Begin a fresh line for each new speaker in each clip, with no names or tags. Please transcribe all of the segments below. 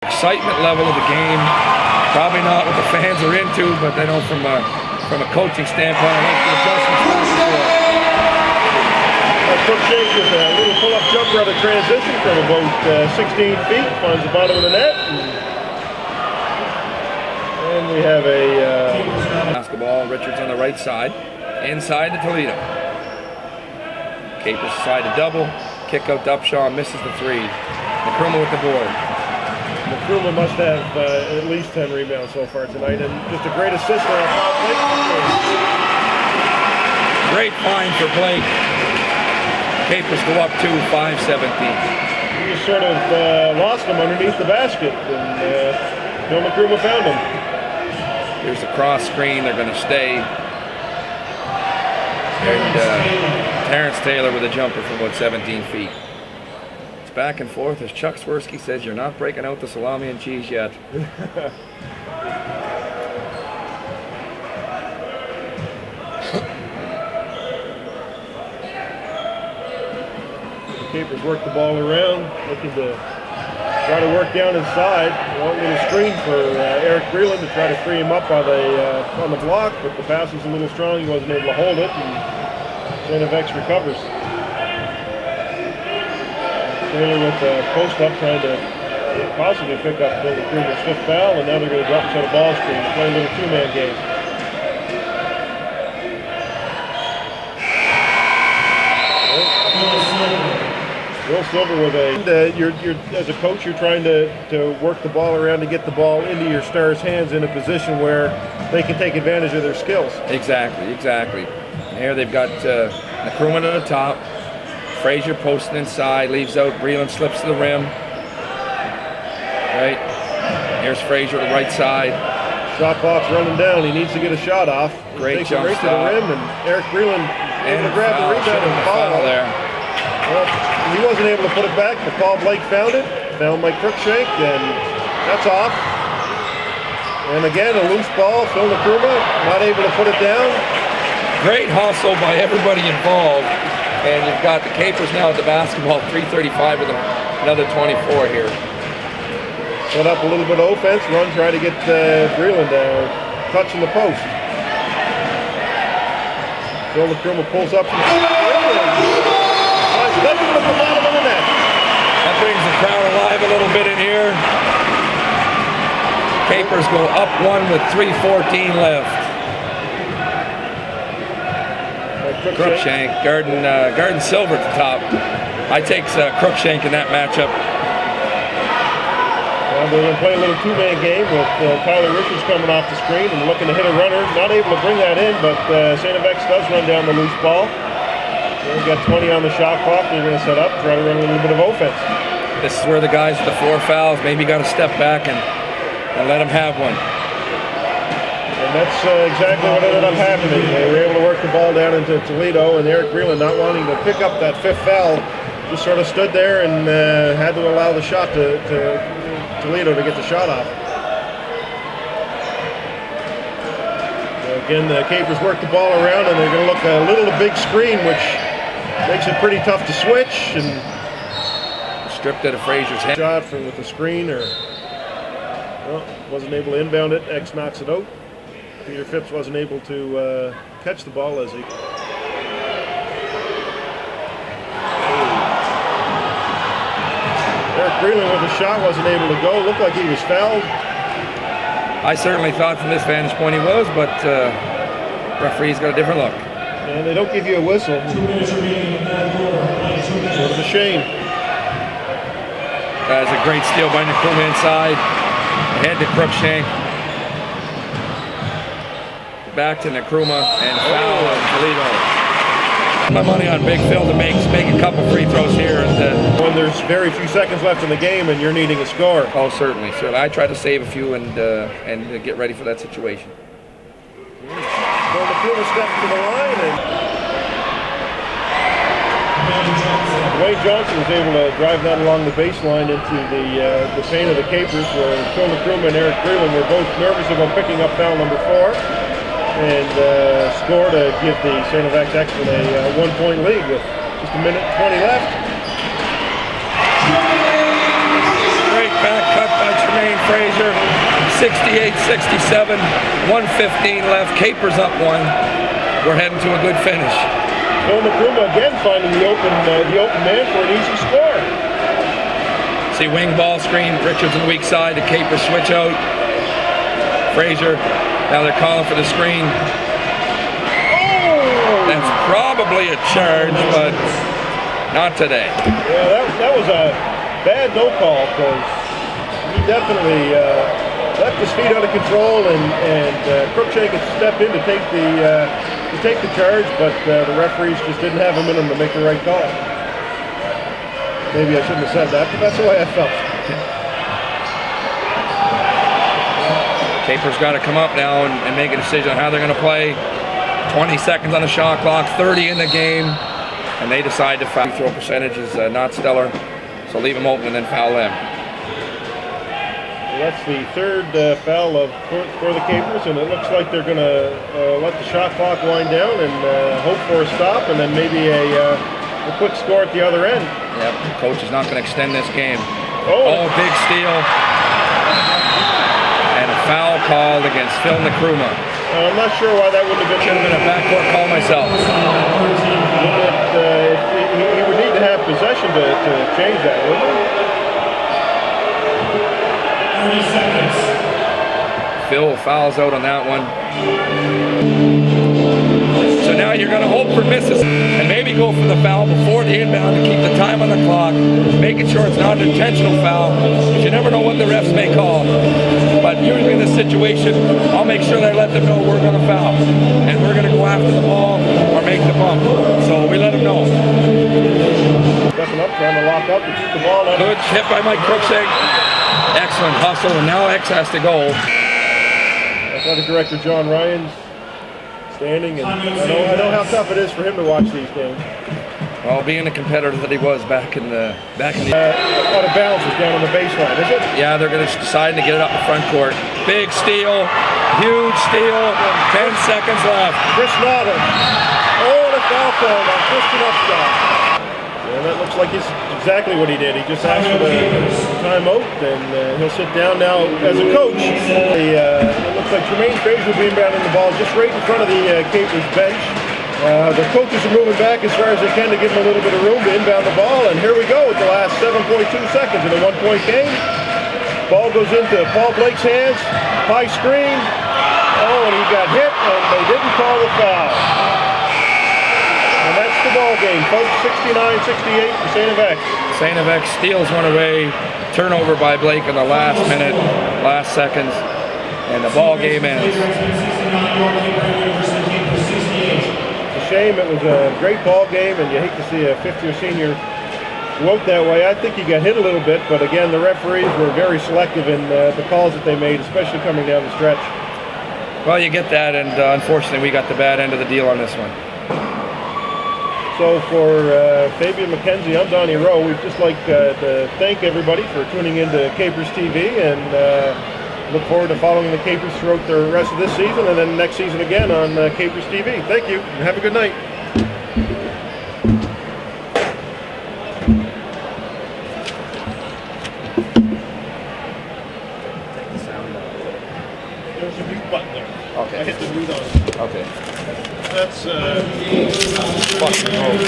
Excitement level of the game, probably not what the fans are into, but they know from a coaching standpoint, I like the adjustments.
Cook Shake with a little pull-up jumper out of transition from about 16 feet, finds the bottom of the net. And we have a
basketball. Richards on the right side, inside to Toledo. Capers side to double, kick out to Upshaw, misses the three. Nkrumah with the board.
Nkrumah must have at least 10 rebounds so far tonight, and just a great assist on a foul play.
Great find for Blake. Capers go up to 5-17.
He just sort of lost him underneath the basket, and Bill Nkrumah found him.
Here's the cross screen. They're going to stay. And Terrence Taylor with a jumper from about 17 feet. It's back and forth as Chuck Swirsky says, "You're not breaking out the salami and cheese yet."
Capers work the ball around, looking to try to work down inside. A little screen for Eric Breland to try to free him up on the block, but the pass was a little strong. He wasn't able to hold it, and Sanivex recovers. Taylor with the post up, trying to possibly pick up Bill Nkrumah's fifth foul, and now they're going to drop him on a ball screen to play a little two-man game. Will Silver with you're as a coach, you're trying to work the ball around to get the ball into your stars' hands in a position where they can take advantage of their skills.
Exactly. And here they've got Nkrumah to the top. Frazier posting inside, leaves out. Breland slips to the rim. Right. Here's Frazier to the right side.
Shot clock's running down. He needs to get a shot off.
Great jump
right
stop.
To the rim, and Eric Breland able to grab the rebound and foul
there.
Well, he wasn't able to put it back, but Paul Blake found it. Found by Crookshank, and that's off. And again, a loose ball. Phil Nkrumah not able to put it down.
Great hustle by everybody involved. And you've got the Capers now at the basketball, 3:35 with another 24 here.
Set up a little bit of offense, run, try to get Breland touching the post. Phil Nkrumah pulls up from the bottom of the net.
That brings the crowd alive a little bit in here. Capers go up one with 3:14 left. Crookshank, Garden Silver at the top. I take Crookshank in that matchup.
Well, they're going to play a little two-man game with Tyler Richards coming off the screen and looking to hit a runner. Not able to bring that in, but Sanivex does run down the loose ball. They've got 20 on the shot clock. They're going to set up, try to run a little bit of offense.
This is where the guys with the 4 fouls maybe got to step back and let them have one.
And that's exactly what ended up happening. They were able to work the ball down into Toledo, and Eric Breland, not wanting to pick up that 5th foul, just sort of stood there and had to allow the shot to Toledo to get the shot off. So again, the Capers work the ball around, and they're going to look a little big screen, which makes it pretty tough to switch. And
stripped out of Frazier's head.
Shot with the screen, or well, wasn't able to inbound it. X knocks it out. Peter Phipps wasn't able to catch the ball as he... Eric Breland with a shot, wasn't able to go. Looked like he was fouled.
I certainly thought from this vantage point he was, but referee's got a different look.
And they don't give you a whistle. Sort of a shame.
That's a great steal by Nkrumah inside. Ahead to Crookshank. Back to Nkrumah and foul on Toledo. My money on Big Phil to make a couple free throws here. And
when there's very few seconds left in the game and you're needing a score.
Oh, certainly. I try to save a few and get ready for that situation.
So Nkrumah steps to the line, and Dwayne Johnson was able to drive that along the baseline into the paint of the Capers, where Phil Nkrumah and Eric Breland were both nervous about picking up foul number 4. And score to give the Sanivex Extra a 1-point lead with just a minute and 20 left.
Great back cut by Tremaine. Fraser, 68-67, 1:15 left. Capers up one. We're heading to a good finish.
Phil Nkrumah again finding the open man for an easy score.
See wing ball screen. Richards on the weak side. The Capers switch out. Fraser. Now they're calling for the screen. That's probably a charge, but not today.
Yeah, that was a bad no call because he definitely left his feet out of control, and Cruikshank had stepped in to take the charge, but the referees just didn't have him in them to make the right call. Maybe I shouldn't have said that, but that's the way I felt.
Capers got to come up now and make a decision on how they're going to play. 20 seconds on the shot clock, 30 in the game, and they decide to foul. Throw percentage is not stellar, so leave them open and then foul them.
Well, that's the third foul for the Capers, and it looks like they're going to let the shot clock wind down and hope for a stop, and then maybe a quick score at the other end.
Yep, the coach is not going to extend this game.
Oh,
big steal. And a foul called against Phil Nkrumah.
I'm not sure why that wouldn't have been.
Should have been a backcourt call myself.
He would need to have possession to change that, wouldn't he?
30 seconds.
Phil fouls out on that one. So now you're going to hope for misses and maybe go for the foul before the inbound to keep the time on the clock, making sure it's not an intentional foul, because you never know what the refs may call. But usually in this situation, I'll make sure that I let them know we're going to foul, and we're going to go after the ball or make the bump. So we let them know.
Stepping up, trying to lock up and keep the ball out.
Good hit by Mike Cruikshank. Excellent hustle, and now X has to go.
Athletic Director John Ryan's standing, and I know how tough it is for him to watch these games.
Well, being the competitor that he was back in the
out of bounds is down on the baseline, is it?
yeah, they're going to decide to get it up the front court. Big steal, huge steal. 10 seconds left.
Chris Noddle. Oh, and a foul call on Christian Upshot. And that looks like it's exactly what he did. He just asked for the timeout, and he'll sit down now as a coach. It looks like Tremaine Fraser will be inbounding the ball just right in front of the Capers bench. The coaches are moving back as far as they can to give them a little bit of room to inbound the ball, and here we go with the last 7.2 seconds in a one-point game. Ball goes into Paul Blake's hands, high screen. Oh, and he got hit, and they didn't call the foul. And that's the ball game, folks. 69-68 for St. F.X.
St. F.X. steals one away. Turnover by Blake in the last minute, last seconds, and the ball game ends.
It's a shame. It was a great ball game, and you hate to see a fifth-year senior go out that way. I think he got hit a little bit, but again, the referees were very selective in the calls that they made, especially coming down the stretch.
Well, you get that, and unfortunately, we got the bad end of the deal on this one.
So for Fabian McKenzie, I'm Donnie Rowe. We'd just like to thank everybody for tuning into Capers TV, and look forward to following the Capers throughout the rest of this season and then next season again on Capers TV. Thank you, and have a good night.
Take the sound off.
There's a mute button there.
Okay.
I hit the mute on it.
Okay.
That's
Fucking road.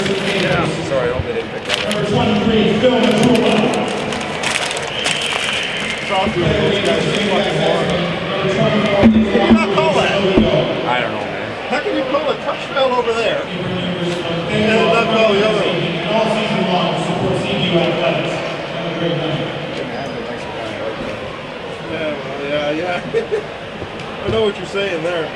Yeah. Sorry, I hope they didn't pick that up.
Number 23, Phil Nkrumah.
those guys are fucking horrible. How can you not call that?
I don't know, man.
How can you call a touch foul over there and not call the other one?
All season long, support CBU athletics. Have a great night.
Yeah. I know what you're saying there.